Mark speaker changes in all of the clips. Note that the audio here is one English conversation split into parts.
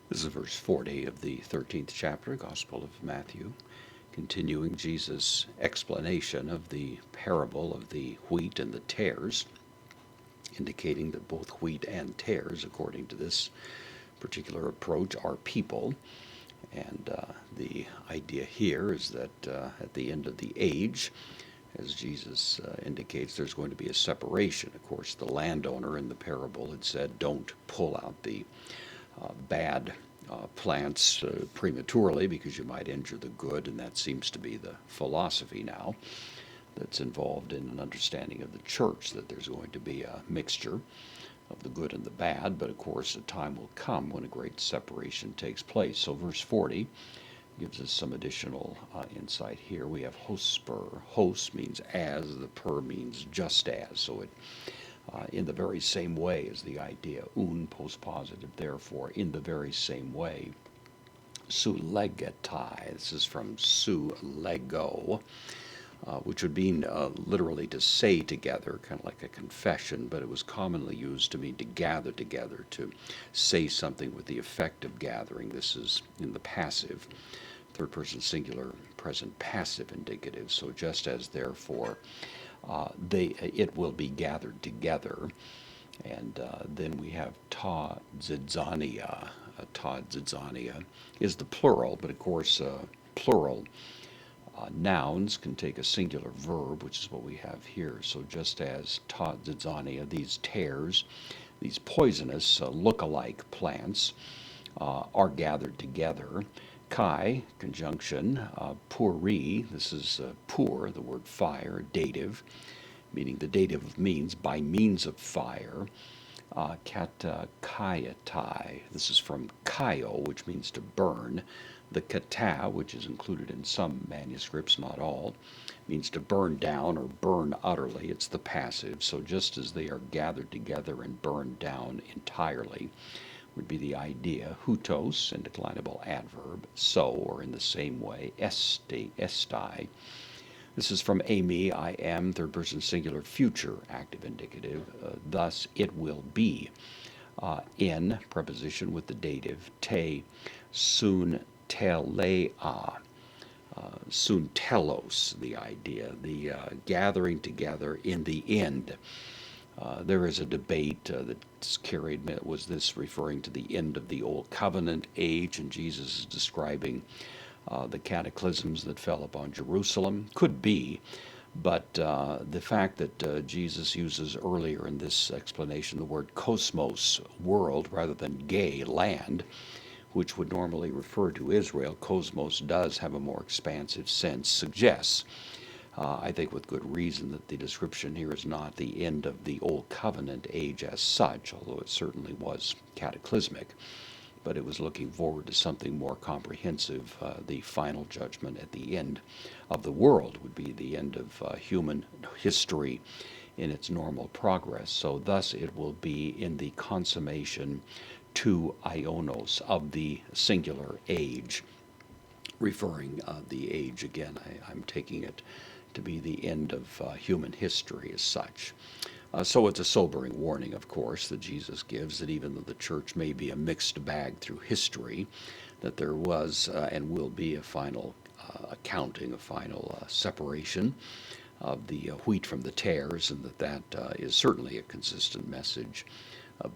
Speaker 1: This is verse 40 of the 13th chapter, Gospel of Matthew, continuing Jesus' explanation of the parable of the wheat and the tares, indicating that both wheat and tares, according to this particular approach, are people. And the idea here is that at the end of the age, as Jesus indicates, there's going to be a separation. Of course, the landowner in the parable had said, don't pull out the bad plants prematurely because you might injure the good, and that seems to be the philosophy now that's involved in an understanding of the church, that there's going to be a mixture of the good and the bad, but of course a time will come when a great separation takes place. So verse 40 gives us some additional insight here. We have hosper. Hos means as, the per means just as. So it in the very same way as the idea, un postpositive, therefore, in the very same way. Sulegetai, this is from su lego, which would mean literally to say together, kind of like a confession, but it was commonly used to mean to gather together, to say something with the effect of gathering. This is in the passive, third person singular, present passive indicative. So just as therefore it will be gathered together. And then we have ta zidzania. Ta zidzania is the plural, but of course plural nouns can take a singular verb, which is what we have here. So just as ta zidzania, these tares, these poisonous look-alike plants are gathered together. Kai, conjunction, puri, this is pur, the word fire, dative, meaning the dative means by means of fire. Kata kayatai, this is from kaio, which means to burn. The kata, which is included in some manuscripts, not all, means to burn down or burn utterly. It's the passive. So just as they are gathered together and burned down entirely, would be the idea. Hutos, indeclinable adverb. So, or in the same way. Estai. This is from ami, I am, third person singular, future, active indicative. Thus, it will be. In, preposition with the dative. Te, sun telea. Sun telos, the idea. The gathering together in the end. There is a debate that's carried. Was this referring to the end of the Old Covenant age? And Jesus is describing the cataclysms that fell upon Jerusalem. Could be. But the fact that Jesus uses earlier in this explanation the word cosmos, world, rather than gay, land, which would normally refer to Israel, cosmos does have a more expansive sense, suggests I think with good reason that the description here is not the end of the Old Covenant age as such, although it certainly was cataclysmic, but it was looking forward to something more comprehensive. The final judgment at the end of the world would be the end of human history in its normal progress. So thus it will be in the consummation to ionos of the singular age, referring the age again. I'm taking it to be the end of human history as such. So it's a sobering warning, of course, that Jesus gives, that even though the church may be a mixed bag through history, that there was and will be a final accounting, a final separation of the wheat from the tares, and that is certainly a consistent message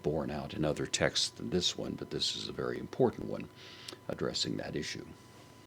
Speaker 1: borne out in other texts than this one, but this is a very important one addressing that issue.